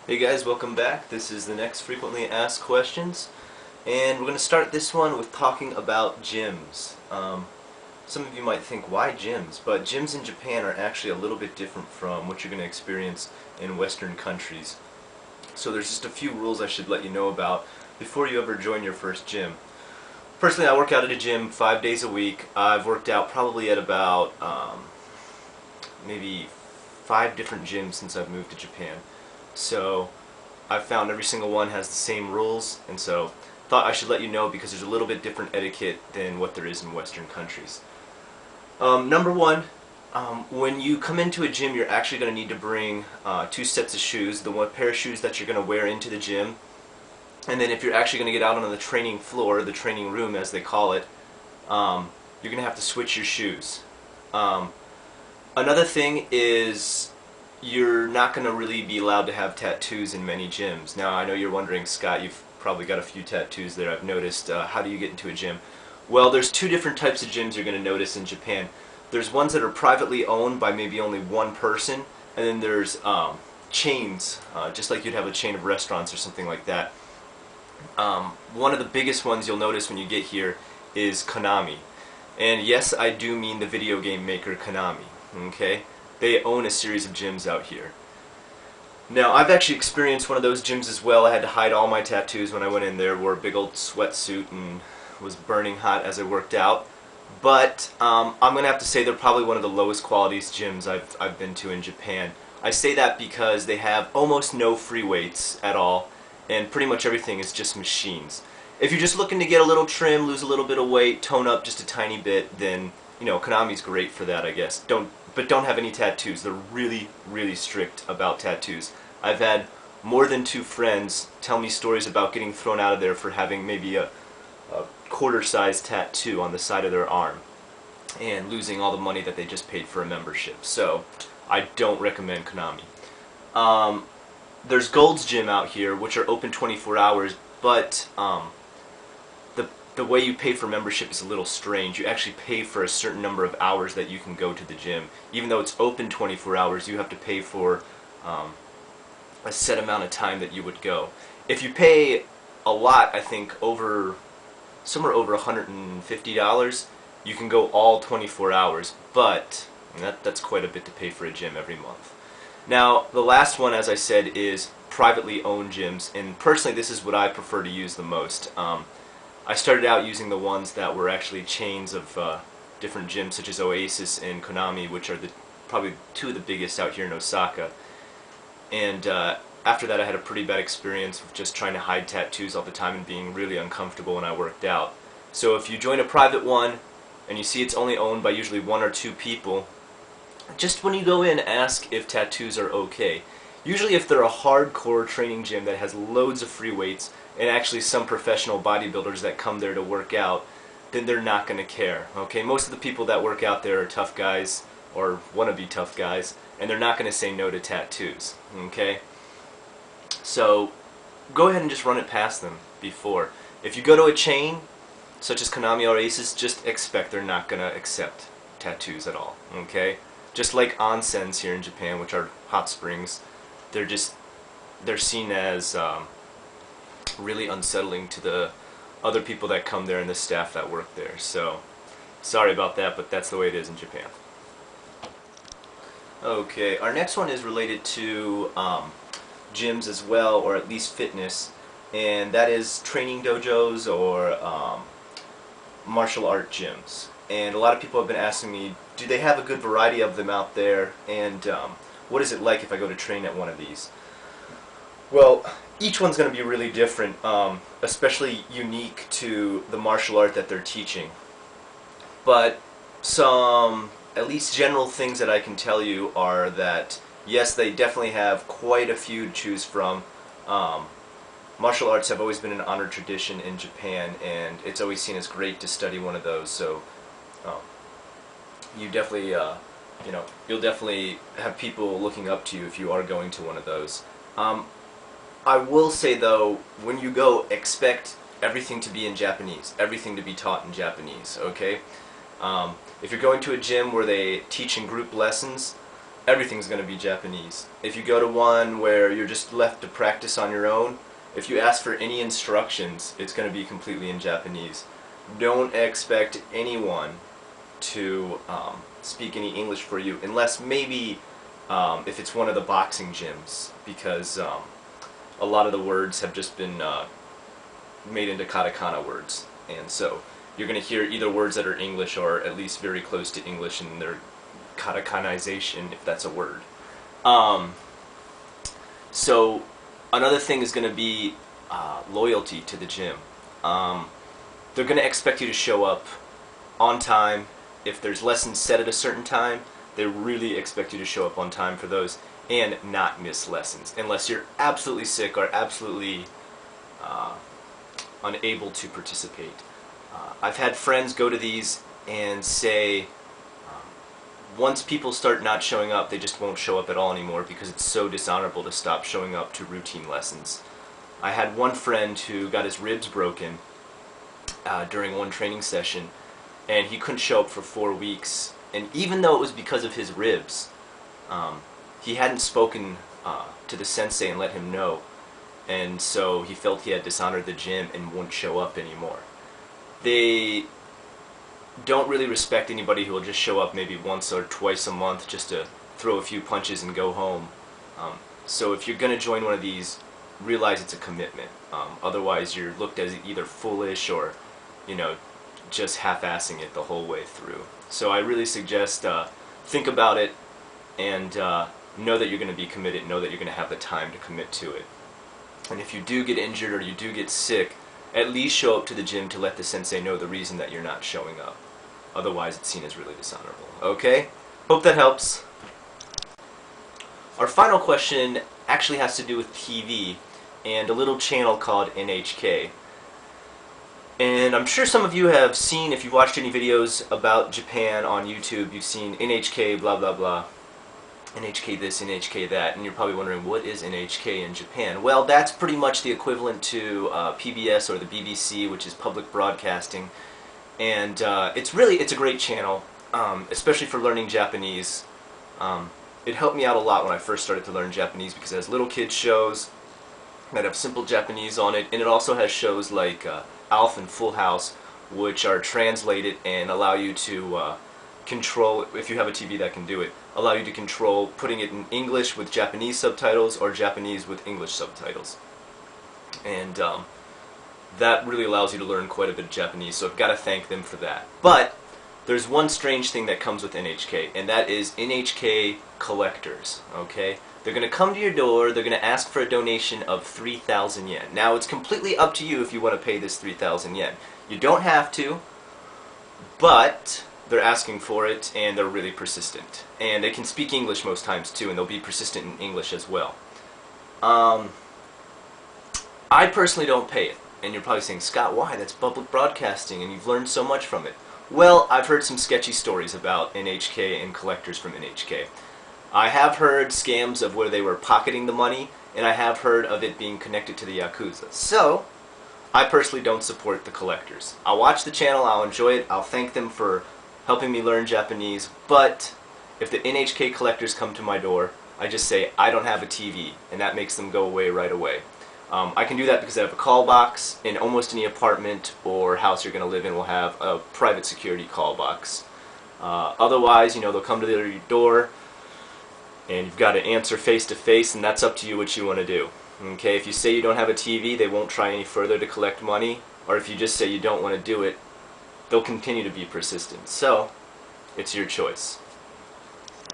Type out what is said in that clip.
Hey guys, welcome back. This is the next frequently asked questions, and we're going to start this one with talking about gyms. Some of you might think, why gyms? But gyms in Japan are actually a little bit different from what you're going to experience in Western countries. So there's just a few rules I should let you know about before you ever join your first gym. Personally, I work out at a gym 5 days a week. I've worked out probably at about maybe 5 different gyms since I've moved to Japan. So I've found every single one has the same rules, and so thought I should let you know because there's a little bit different etiquette than what there is in Western countries. Number one, when you come into a gym, you're actually going to need to bring 2 sets of shoes. The one pair of shoes that you're going to wear into the gym, and then if you're actually going to get out on the training floor, the training room as they call it, you're going to have to switch your shoes. Another thing is you're not going to really be allowed to have tattoos in many gyms. Now, I know you're wondering, Scott, you've probably got a few tattoos there, I've noticed. How do you get into a gym? Well, there's 2 different types of gyms you're going to notice in Japan. There's ones that are privately owned by maybe only one person, and then there's chains, just like you'd have a chain of restaurants or something like that. One of the biggest ones you'll notice when you get here is Konami. And yes, I do mean the video game maker Konami, okay? They own a series of gyms out here. Now, I've actually experienced one of those gyms as well. I had to hide all my tattoos when I went in there, wore a big old sweatsuit and was burning hot as I worked out. But I'm going to have to say they're probably one of the lowest quality gyms I've been to in Japan. I say that because they have almost no free weights at all, and pretty much everything is just machines. If you're just looking to get a little trim, lose a little bit of weight, tone up just a tiny bit, then, you know, Konami's great for that, I guess. But don't have any tattoos. They're really, really strict about tattoos. I've had more than 2 friends tell me stories about getting thrown out of there for having maybe a quarter-sized tattoo on the side of their arm and losing all the money that they just paid for a membership. So I don't recommend Konami. There's Gold's Gym out here, which are open 24 hours, but the way you pay for membership is a little strange. You actually pay for a certain number of hours that you can go to the gym. Even though it's open 24 hours, you have to pay for a set amount of time that you would go. If you pay a lot, I think somewhere over $150, you can go all 24 hours, but that's quite a bit to pay for a gym every month. Now, the last one, as I said, is privately owned gyms, and personally this is what I prefer to use the most. I started out using the ones that were actually chains of different gyms, such as Oasis and Konami, which are probably 2 of the biggest out here in Osaka. And after that I had a pretty bad experience with just trying to hide tattoos all the time and being really uncomfortable when I worked out. So if you join a private one and you see it's only owned by usually 1 or 2 people, just when you go in, ask if tattoos are okay. Usually if they're a hardcore training gym that has loads of free weights, and actually some professional bodybuilders that come there to work out, then they're not going to care. Okay, most of the people that work out there are tough guys, or want to be tough guys, and they're not going to say no to tattoos. Okay? So, go ahead and just run it past them before. If you go to a chain, such as Konami or Oasis, just expect they're not going to accept tattoos at all. Okay? Just like onsens here in Japan, which are hot springs, they're seen as really unsettling to the other people that come there and the staff that work there. So, sorry about that, but that's the way it is in Japan. Okay, our next one is related to gyms as well, or at least fitness, and that is training dojos or martial art gyms. And a lot of people have been asking me, do they have a good variety of them out there, and what is it like if I go to train at one of these? Well, each one's going to be really different, especially unique to the martial art that they're teaching. But some at least general things that I can tell you are that, yes, they definitely have quite a few to choose from. Martial arts have always been an honored tradition in Japan, and it's always seen as great to study one of those. So you definitely, you'll definitely have people looking up to you if you are going to one of those. I will say though, when you go, expect everything to be in Japanese, everything to be taught in Japanese, okay? If you're going to a gym where they teach in group lessons, everything's going to be Japanese. If you go to one where you're just left to practice on your own, if you ask for any instructions, it's going to be completely in Japanese. Don't expect anyone to speak any English for you, unless maybe if it's one of the boxing gyms, because a lot of the words have just been made into katakana words, and so you're going to hear either words that are English or at least very close to English in their katakanization, if that's a word. So another thing is going to be loyalty to the gym. They're going to expect you to show up on time. If there's lessons set at a certain time, they really expect you to show up on time for those and not miss lessons, unless you're absolutely sick or absolutely unable to participate. I've had friends go to these and say once people start not showing up, they just won't show up at all anymore because it's so dishonorable to stop showing up to routine lessons. I had one friend who got his ribs broken during one training session, and he couldn't show up for 4 weeks. And even though it was because of his ribs, he hadn't spoken to the sensei and let him know, and so he felt he had dishonored the gym and wouldn't show up anymore. They don't really respect anybody who will just show up maybe once or twice a month just to throw a few punches and go home. So if you're going to join one of these, realize it's a commitment. Otherwise you're looked as either foolish or, you know, just half-assing it the whole way through. So I really suggest think about it and know that you're going to be committed, know that you're going to have the time to commit to it. And if you do get injured or you do get sick, at least show up to the gym to let the sensei know the reason that you're not showing up. Otherwise it's seen as really dishonorable. Okay? Hope that helps. Our final question actually has to do with TV and a little channel called NHK. And I'm sure some of you have seen, if you've watched any videos about Japan on YouTube, you've seen NHK blah blah blah, NHK this, NHK that, and you're probably wondering, what is NHK in Japan? Well, that's pretty much the equivalent to PBS or the BBC, which is public broadcasting, and it's a great channel, especially for learning Japanese. It helped me out a lot when I first started to learn Japanese because it has little kids shows that have simple Japanese on it, and it also has shows like Alf and Full House, which are translated and allow you to control, if you have a TV that can do it, allow you to control putting it in English with Japanese subtitles or Japanese with English subtitles. And that really allows you to learn quite a bit of Japanese, so I've got to thank them for that. But there's one strange thing that comes with NHK, and that is NHK collectors, okay? They're going to come to your door, they're going to ask for a donation of 3,000 yen. Now, it's completely up to you if you want to pay this 3,000 yen. You don't have to, but they're asking for it, and they're really persistent. And they can speak English most times, too, and they'll be persistent in English as well. I personally don't pay it. And you're probably saying, Scott, why? That's public broadcasting, and you've learned so much from it. Well, I've heard some sketchy stories about NHK and collectors from NHK. I have heard scams of where they were pocketing the money, and I have heard of it being connected to the Yakuza. So, I personally don't support the collectors. I'll watch the channel, I'll enjoy it, I'll thank them for helping me learn Japanese, but if the NHK collectors come to my door, I just say, I don't have a TV, and that makes them go away right away. I can do that because I have a call box. In almost any apartment or house you're going to live in will have a private security call box. Otherwise, you know, they'll come to your door, and you've got to answer face to face, and that's up to you what you want to do. Okay, if you say you don't have a TV, they won't try any further to collect money, or if you just say you don't want to do it, they'll continue to be persistent. So, it's your choice.